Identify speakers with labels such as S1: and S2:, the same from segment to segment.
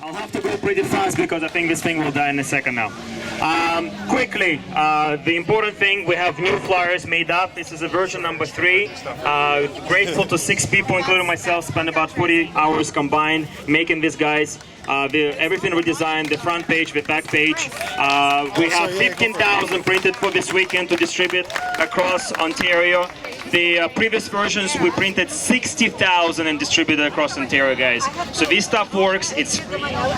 S1: I'll have to go pretty fast because I think this thing will die in a second now. Quickly, the important thing, we have new flyers made up. This is a version number 3. Grateful to 6 people, including myself, spent about 40 hours combined making these guys. Everything redesigned, the front page, the back page. We have 15,000 printed for this weekend to distribute across Ontario. The previous versions we printed 60,000 and distributed across Ontario, guys. So this stuff works.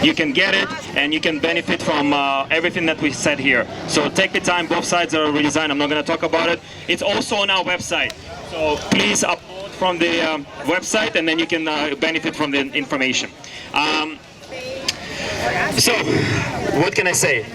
S1: You can get it and you can benefit from everything that we said here. So take the time. Both sides are redesigned. I'm not going to talk about it. It's also on our website. So please upload from the website and then you can benefit from the information. So, what can I say?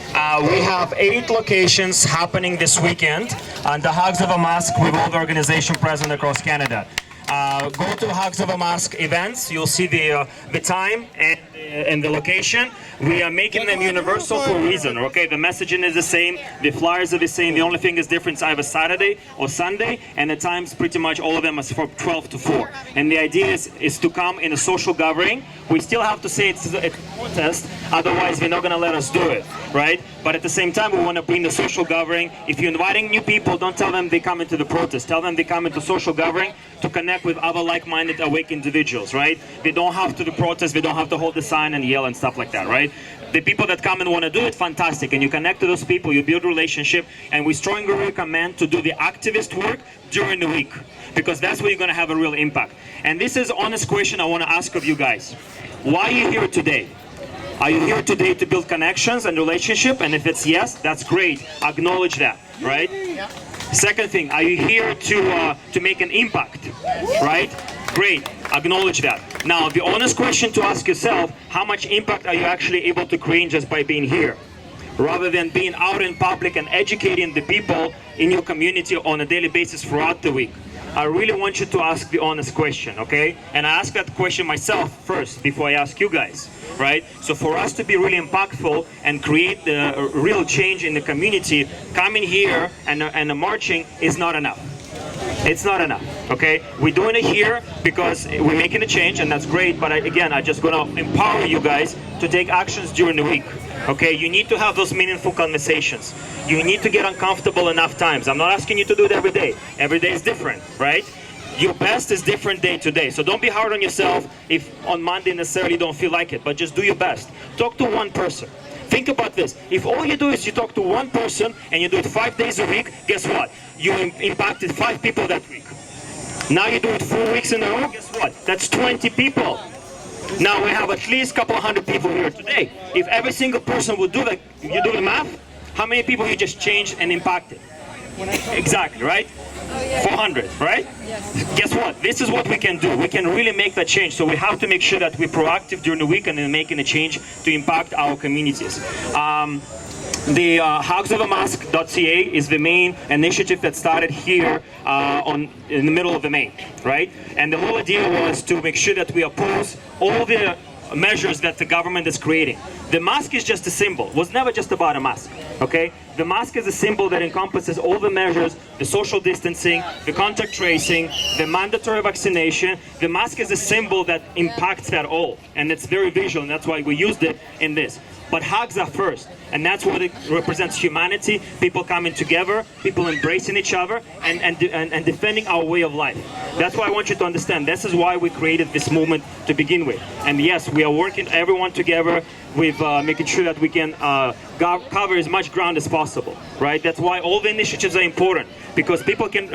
S1: We have 8 locations happening this weekend on the Hugs of a Mask Revolve organization present across Canada. Go to Hugs of a Mask events, you'll see the time and the location. We are making them universal for a reason, okay? The messaging is the same, the flyers are the same, the only thing is different, either Saturday or Sunday, and the times pretty much all of them is from 12 to 4. And the idea is to come in a social gathering. We still have to say it's a protest, otherwise they're not going to let us do it, right? But at the same time, we want to bring the social gathering. If you're inviting new people, don't tell them they come into the protest. Tell them they come into social gathering to connect with other like-minded, awake individuals, right? They don't have to protest, they don't have to hold the sign and yell and stuff like that, right? The people that come and want to do it, fantastic, and you connect to those people, you build a relationship, and we strongly recommend to do the activist work during the week, because that's where you're going to have a real impact. And this is an honest question I want to ask of you guys. Why are you here today? Are you here today to build connections and relationship? And if it's yes, that's great. Acknowledge that, right? Yeah. Second thing, are you here to make an impact, right? Great, acknowledge that. Now, the honest question to ask yourself, how much impact are you actually able to create just by being here? Rather than being out in public and educating the people in your community on a daily basis throughout the week. I really want you to ask the honest question, okay? And I ask that question myself first before I ask you guys, right? So for us to be really impactful and create the real change in the community, coming here and marching is not enough. It's not enough, okay? We're doing it here because we're making a change, and that's great, but again, I just gonna empower you guys to take actions during the week, okay? You need to have those meaningful conversations. You need to get uncomfortable enough times. I'm not asking you to do it every day. Every day is different, right? Your best is different day to day, so don't be hard on yourself if on Monday necessarily you don't feel like it, but just do your best. Talk to one person. Think about this. If all you do is you talk to one person and you do it 5 days a week, guess what? You impacted 5 people that week. Now you do it 4 weeks in a row, guess what? That's 20 people. Now we have at least a couple of 100 people here today. If every single person would do that, you do the math, how many people you just changed and impacted? Exactly, right? 400, right? Yes. Guess what? This is what we can do. We can really make that change. So we have to make sure that we're proactive during the week and in making a change to impact our communities. The hugsofamask.ca is the main initiative that started here in the middle of the May, right? And the whole idea was to make sure that we oppose all the measures that the government is creating. The mask is just a symbol. It was never just about a mask, okay? The mask is a symbol that encompasses all the measures, the social distancing, the contact tracing, the mandatory vaccination. The mask is a symbol that impacts that all, and it's very visual, and that's why we used it in this. But hugs are first, and that's what it represents: humanity, people coming together, people embracing each other, and defending our way of life. That's why I want you to understand, this is why we created this movement to begin with. And yes, we are working everyone together with making sure that we can cover as much ground as possible, right? That's why all the initiatives are important, because people can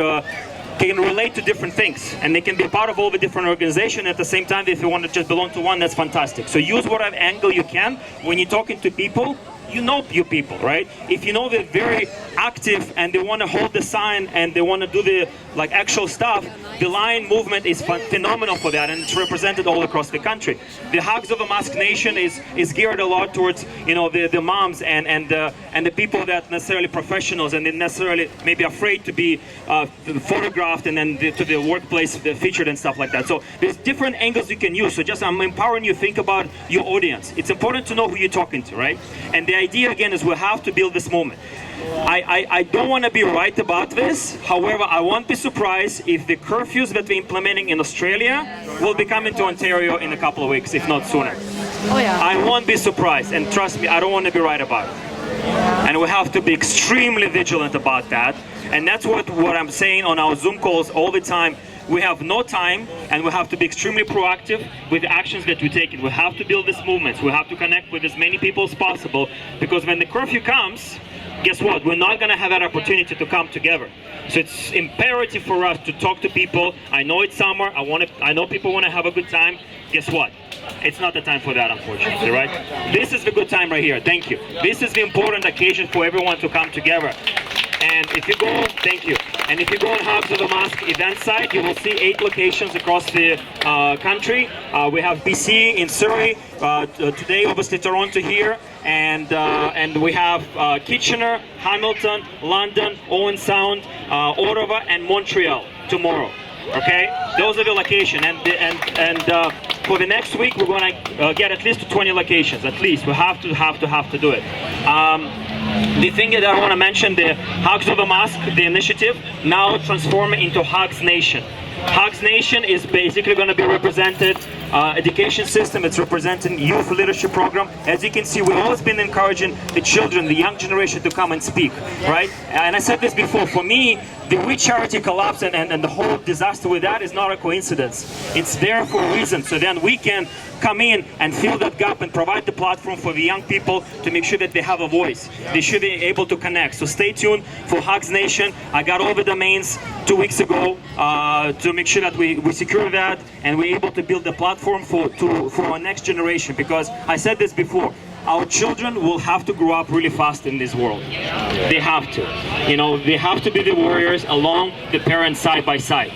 S1: relate to different things, and they can be part of all the different organizations. At the same time, if you want to just belong to one, that's fantastic. So use whatever angle you can when you're talking to people. You know your people, right? If you know they're very active and they want to hold the sign and they want to do the actual stuff, the Lion movement is phenomenal for that, and it's represented all across the country. The Hugs of a Mask Nation is geared a lot towards the moms and the people that necessarily professionals and they necessarily maybe afraid to be photographed and then to the workplace featured and stuff like that. So there's different angles you can use. So just I'm empowering you to think about your audience. It's important to know who you're talking to, right? And the idea again is we have to build this moment. I don't want to be right about this. However, I won't be surprised if the curfews that we're implementing in Australia will be coming to Ontario in a couple of weeks, if not sooner.
S2: Oh yeah.
S1: I won't be surprised, and trust me, I don't want to be right about it. And we have to be extremely vigilant about that. And that's what I'm saying on our Zoom calls all the time. We have no time, and we have to be extremely proactive with the actions that we take. We have to build these movements. We have to connect with as many people as possible, because when the curfew comes, guess what? We're not going to have that opportunity to come together. So it's imperative for us to talk to people. I know it's summer. I know people want to have a good time. Guess what? It's not the time for that, unfortunately, right? This is the good time right here. Thank you. This is the important occasion for everyone to come together. And if you go, thank you. And if you go on Hogs of the Mask event site, you will see 8 locations across the country. We have BC in Surrey, today obviously Toronto here, and we have Kitchener, Hamilton, London, Owen Sound, Ottawa, and Montreal tomorrow. Okay, those are the locations, and for the next week we're going to get at least 20 locations. At least we have to do it. The thing that I want to mention, the Hogs of the Mask, the initiative, now transform into Hogs Nation. Hogs Nation is basically going to be represented education system. It's representing youth leadership program. As you can see, we've always been encouraging the children, the young generation, to come and speak, right? And I said this before, for me, the We Charity collapse and the whole disaster with that is not a coincidence. It's there for a reason. So then we can come in and fill that gap and provide the platform for the young people to make sure that they have a voice. They should be able to connect. So stay tuned for Hogs Nation. I got all the domains 2 weeks ago to make sure that we secure that and we're able to build a platform for our next generation. Because I said this before, our children will have to grow up really fast in this world. They have to. You know, they have to be the warriors along the parents side by side.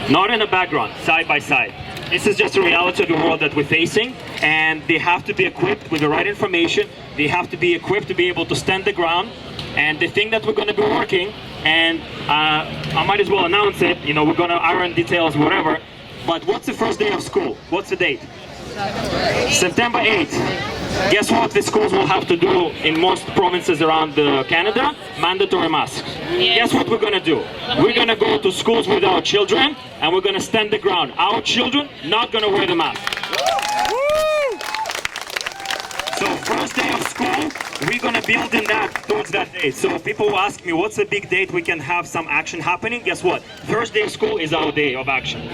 S1: Not in the background, side by side. This is just a reality of the world that we're facing, and they have to be equipped with the right information. They have to be equipped to be able to stand the ground. And the thing that we're going to be working, and I might as well announce it, you know, we're going to iron details, whatever, but what's the first day of school? What's the date? September 8th. Guess what the schools will have to do in most provinces around Canada? Mandatory masks. Guess what we're going to do? We're going to go to schools with our children and we're going to stand the ground. Our children not going to wear the mask. So first day of school, we're going to build in that towards that day. So people will ask me, what's a big date we can have some action happening? Guess what? First day of school is our day of action.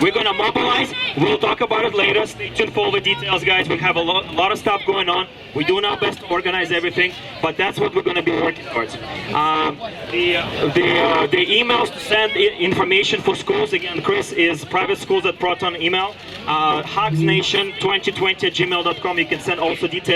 S1: We're going to mobilize. We'll talk about it later. Stay tuned for all the details, guys. We have a lot of stuff going on. We're doing our best to organize everything, but that's what we're going to be working towards. The emails to send information for schools, again, Chris, is privateschools@proton email. hogsnation2020@gmail.com. You can send also details.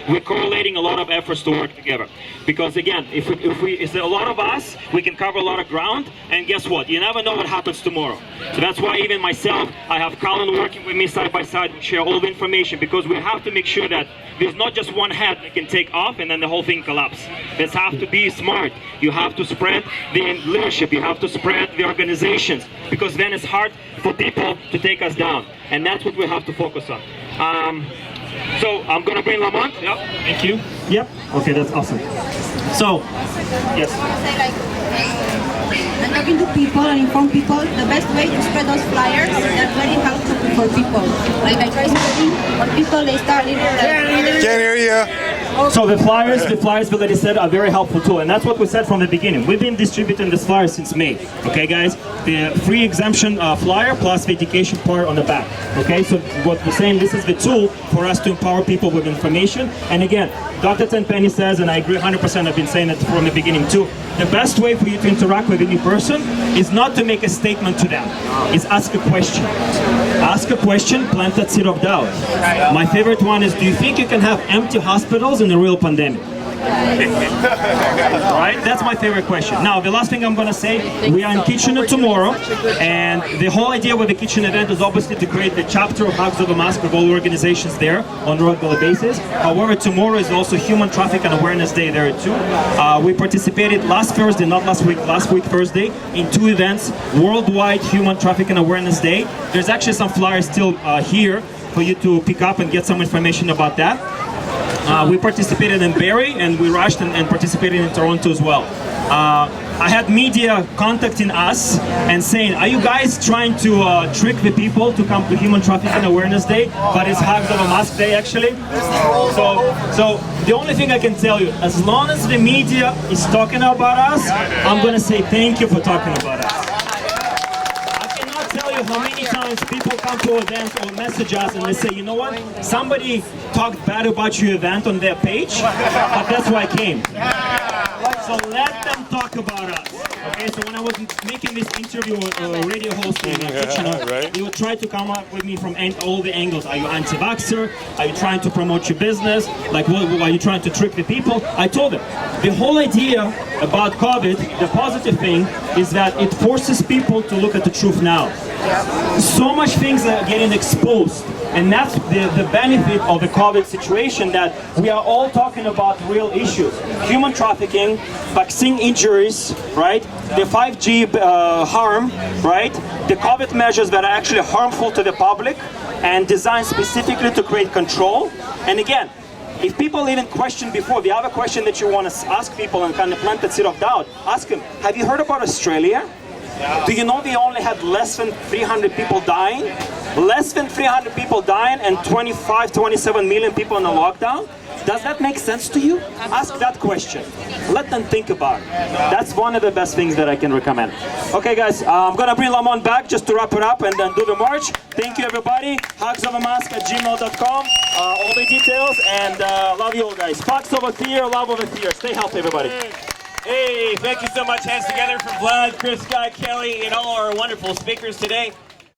S1: We're correlating a lot of efforts to work together. Because again, if there's a lot of us, we can cover a lot of ground, and guess what? You never know what happens tomorrow. So that's why even myself, I have Colin working with me side by side. We share all the information because we have to make sure that there's not just one head that can take off and then the whole thing collapses. This have to be smart. You have to spread the leadership. You have to spread the organizations, because then it's hard for people to take us down. And that's what we have to focus on. So I'm going to bring Lamont. Yep. Thank you. Yep. Okay, that's awesome. So, yes.
S3: And talking to people and inform people, the best way to spread those flyers, they're very helpful for people. Like I try something, when people they start
S4: Can't hear you.
S1: So the flyers Vlad said, are very helpful too, and that's what we said from the beginning. We've been distributing this flyer since May. Okay, guys, the free exemption flyer plus the education part on the back. Okay, so what we're saying, this is the tool for us to empower people with information. And again, Dr. Tenpenny says, and I agree 100%. I've been saying it from the beginning too. The best way for you to interact with any person is not to make a statement to them. Is ask a question. Ask a question, plant that seed of doubt. My favorite one is, do you think you can have empty hospitals in a real pandemic? Right? That's my favorite question. Now, the last thing I'm going to say, we are in Kitchener tomorrow, and the whole idea with the Kitchener event is obviously to create the chapter of Hogs of a Mask of all organizations there on a regular basis. However, tomorrow is also Human Trafficking Awareness Day there too. We participated last Thursday, not last week Thursday, in 2 events, Worldwide Human Trafficking Awareness Day. There's actually some flyers still here for you to pick up and get some information about that. We participated in Barrie, and we rushed and participated in Toronto as well. I had media contacting us and saying, are you guys trying to trick the people to come to Human Trafficking Awareness Day? But it's Hugs of a Mask Day, actually. So the only thing I can tell you, as long as the media is talking about us, I'm going to say thank you for talking about us. I cannot tell you how many times people come to events or message us and they say, you know what, somebody talked bad about your event on their page, but that's why I came. So let them talk about us. Okay, so when I was making this interview radio host in Kitchener, he would try to come up with me from all the angles. Are you anti-vaxxer? Are you trying to promote your business? Like, what are you trying to trick the people? I told him, the whole idea about COVID, the positive thing, is that it forces people to look at the truth now. So much things are getting exposed. And that's the benefit of the COVID situation, that we are all talking about real issues. Human trafficking, vaccine injuries, right? The 5G harm, right? The COVID measures that are actually harmful to the public and designed specifically to create control. And again, if people even question before, the other question that you want to ask people and kind of plant that seed of doubt, ask them, have you heard about Australia? Do you know they only had less than 300 people dying? Less than 300 people dying and 27 million people in a lockdown? Does that make sense to you? Ask that question. Let them think about it. That's one of the best things that I can recommend. Okay guys, I'm gonna bring Lamont back just to wrap it up and then do the march. Thank you everybody. hugsofamask@gmail.com. All the details, and love you all guys. Fox over fear, love over fear. Stay healthy everybody.
S2: Hey, thank you so much. Hands together for Vlad, Chris, Scott, Kelly, and all our wonderful speakers today.